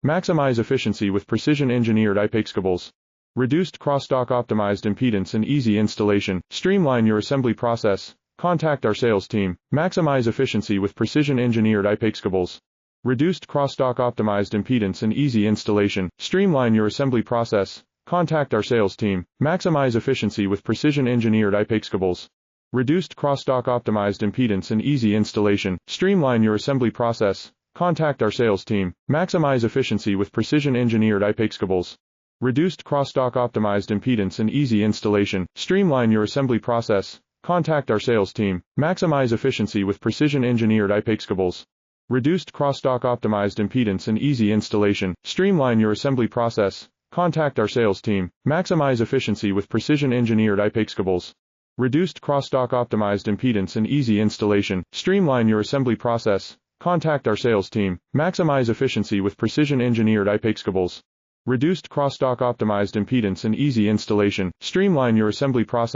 Maximize efficiency with precision-engineered IPACE cables. Reduced crosstalk optimized impedance and easy installation. Streamline your assembly process. Contact our sales team. Maximize efficiency with precision-engineered IPACE cables. Reduced crosstalk optimized impedance and easy installation. Streamline your assembly process. Contact our sales team. Maximize efficiency with precision-engineered IPACE cables. Reduced crosstalk optimized impedance and easy installation. Streamline your assembly process. Contact our sales team. Maximize efficiency with precision-engineered IPACE cables. Reduced crosstalk optimized impedance and easy installation. Streamline your assembly process. Contact our sales team. Maximize efficiency with precision-engineered IPACE cables. Reduced crosstalk optimized impedance and easy installation. Streamline your assembly process. Contact our sales team. Maximize efficiency with precision-engineered IPACE cables. Reduced crosstalk optimized impedance and easy installation. Streamline your assembly process. Contact our sales team. Maximize efficiency with precision-engineered IPACE cables. Reduced crosstalk optimized impedance and easy installation. Streamline your assembly process.